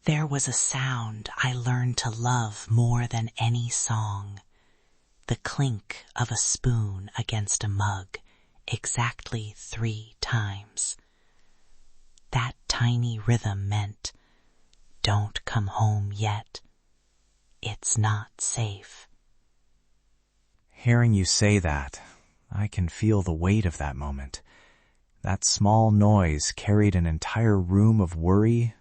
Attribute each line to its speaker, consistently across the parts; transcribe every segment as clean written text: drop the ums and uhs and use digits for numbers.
Speaker 1: There was a sound I learned to love more than any song. The clink of a spoon against a mug, exactly 3 times. That tiny rhythm meant, don't come home yet. It's not safe.
Speaker 2: Hearing you say that, I can feel the weight of that moment. That small noise carried an entire room of worry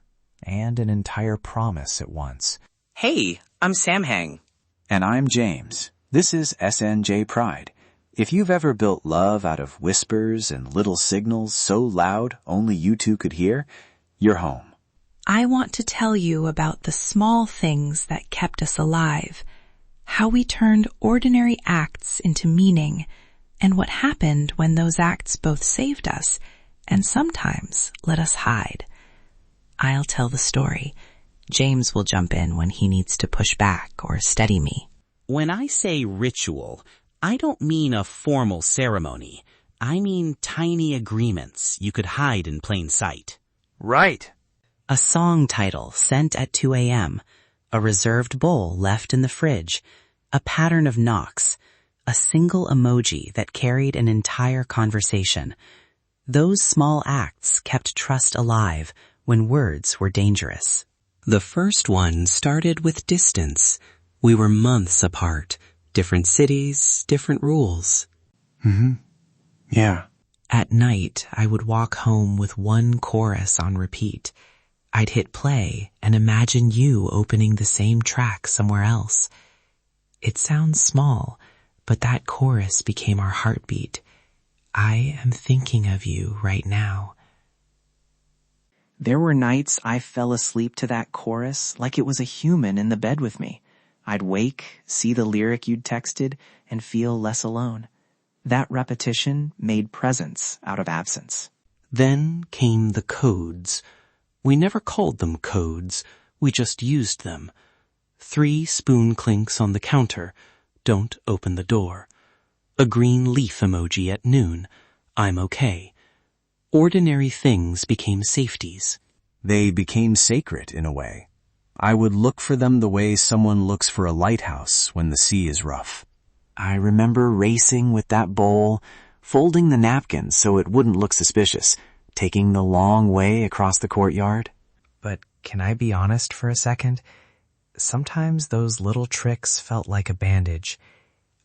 Speaker 2: and an entire promise at once.
Speaker 3: Hey, I'm Samnang.
Speaker 4: And I'm James. This is SNJ Pride. If you've ever built love out of whispers and little signals so loud only you two could hear, you're home.
Speaker 5: I want to tell you about the small things that kept us alive, how we turned ordinary acts into meaning, and what happened when those acts both saved us and sometimes let us hide. I'll tell the story. James will jump in when he needs to push back or steady me.
Speaker 3: When I say ritual, I don't mean a formal ceremony. I mean tiny agreements you could hide in plain sight.
Speaker 4: Right.
Speaker 1: A song title sent at 2 a.m., a reserved bowl left in the fridge, a pattern of knocks, a single emoji that carried an entire conversation. Those small acts kept trust alive when words were dangerous. The first one started with distance. We were months apart, different cities, different rules.
Speaker 2: Yeah.
Speaker 1: At night, I would walk home with one chorus on repeat. I'd hit play and imagine you opening the same track somewhere else. It sounds small, but that chorus became our heartbeat. I am thinking of you right now.
Speaker 6: There were nights I fell asleep to that chorus like it was a human in the bed with me. I'd wake, see the lyric you'd texted, and feel less alone. That repetition made presence out of absence.
Speaker 1: Then came the codes. We never called them codes. We just used them. 3 spoon clinks on the counter. Don't open the door. A green leaf emoji at noon. I'm okay. Ordinary things became safeties.
Speaker 4: They became sacred in a way. I would look for them the way someone looks for a lighthouse when the sea is rough. I remember racing with that bowl, folding the napkins so it wouldn't look suspicious, taking the long way across the courtyard.
Speaker 2: But can I be honest for a second? Sometimes those little tricks felt like a bandage.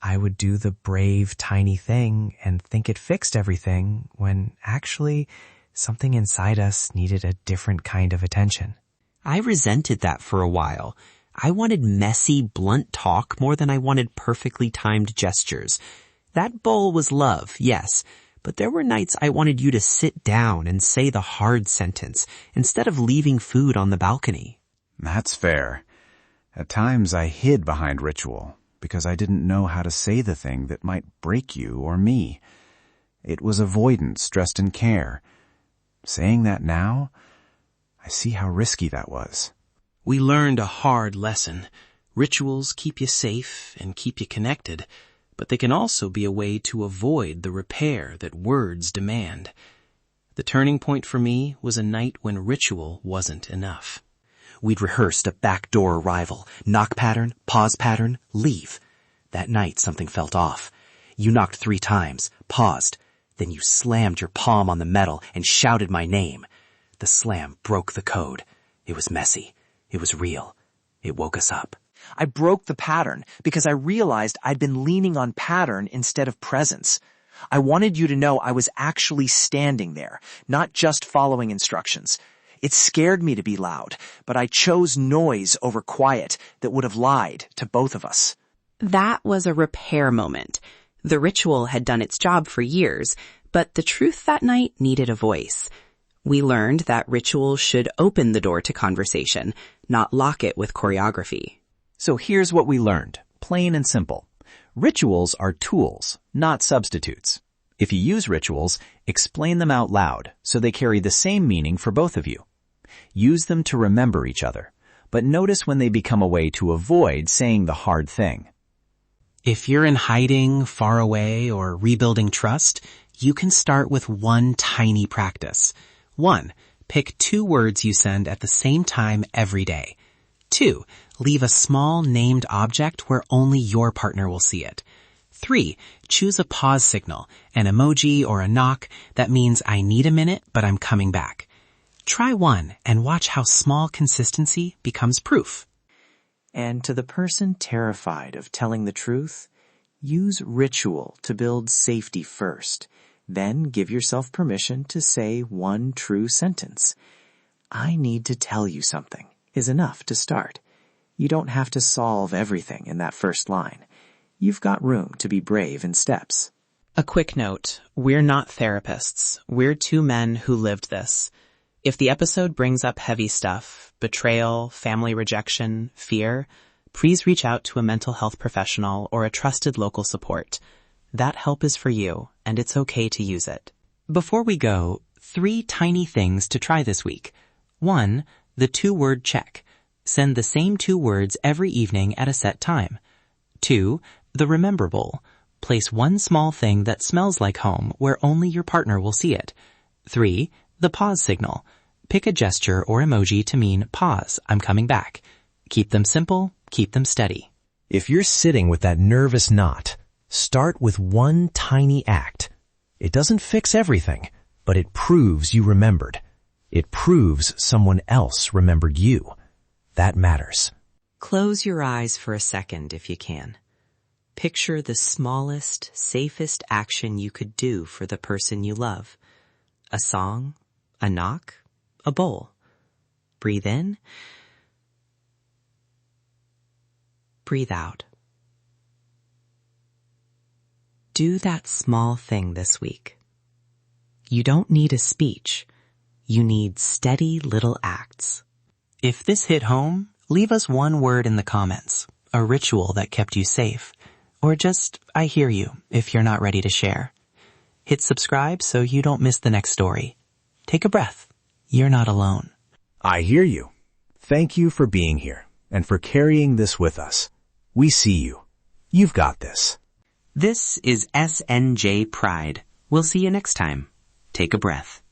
Speaker 2: I would do the brave, tiny thing and think it fixed everything when actually something inside us needed a different kind of attention.
Speaker 1: I resented that for a while. I wanted messy, blunt talk more than I wanted perfectly timed gestures. That bowl was love, yes, but there were nights I wanted you to sit down and say the hard sentence instead of leaving food on the balcony.
Speaker 4: That's fair. At times I hid behind ritual because I didn't know how to say the thing that might break you or me. It was avoidance dressed in care. Saying that now, I see how risky that was.
Speaker 1: We learned a hard lesson. Rituals keep you safe and keep you connected, but they can also be a way to avoid the repair that words demand. The turning point for me was a night when ritual wasn't enough. We'd rehearsed a backdoor arrival, knock pattern, pause pattern, leave. That night something felt off. You knocked 3 times, paused, then you slammed your palm on the metal and shouted my name. The slam broke the code. It was messy. It was real. It woke us up.
Speaker 6: I broke the pattern because I realized I'd been leaning on pattern instead of presence. I wanted you to know I was actually standing there, not just following instructions. It scared me to be loud, but I chose noise over quiet that would have lied to both of us.
Speaker 5: That was a repair moment. The ritual had done its job for years, but the truth that night needed a voice. We learned that ritual should open the door to conversation, not lock it with choreography.
Speaker 7: So here's what we learned, plain and simple. Rituals are tools, not substitutes. If you use rituals, explain them out loud so they carry the same meaning for both of you. Use them to remember each other, but notice when they become a way to avoid saying the hard thing.
Speaker 1: If you're in hiding, far away, or rebuilding trust, you can start with one tiny practice. 1. Pick 2 words you send at the same time every day. 2. Leave a small named object where only your partner will see it. 3. Choose a pause signal, an emoji or a knock that means I need a minute, but I'm coming back. Try one and watch how small consistency becomes proof.
Speaker 6: And to the person terrified of telling the truth, use ritual to build safety first. Then give yourself permission to say one true sentence. I need to tell you something is enough to start. You don't have to solve everything in that first line. You've got room to be brave in steps.
Speaker 8: A quick note, we're not therapists. We're 2 men who lived this. If the episode brings up heavy stuff, betrayal, family rejection, fear, please reach out to a mental health professional or a trusted local support. That help is for you, and it's okay to use it.
Speaker 1: Before we go, 3 tiny things to try this week. 1. The 2-word check. Send the same 2 words every evening at a set time. 2. The remember bowl. Place one small thing that smells like home where only your partner will see it. 3. The pause signal. Pick a gesture or emoji to mean pause, I'm coming back. Keep them simple, keep them steady.
Speaker 9: If you're sitting with that nervous knot, start with one tiny act. It doesn't fix everything, but it proves you remembered. It proves someone else remembered you. That matters.
Speaker 2: Close your eyes for a second if you can. Picture the smallest, safest action you could do for the person you love. A song, a knock, a bowl. Breathe in. Breathe out. Do that small thing this week. You don't need a speech. You need steady little acts.
Speaker 1: If this hit home, leave us one word in the comments, a ritual that kept you safe, or just, I hear you, if you're not ready to share. Hit subscribe so you don't miss the next story. Take a breath. You're not alone.
Speaker 9: I hear you. Thank you for being here and for carrying this with us. We see you. You've got this.
Speaker 3: This is SNJ Pride. We'll see you next time. Take a breath.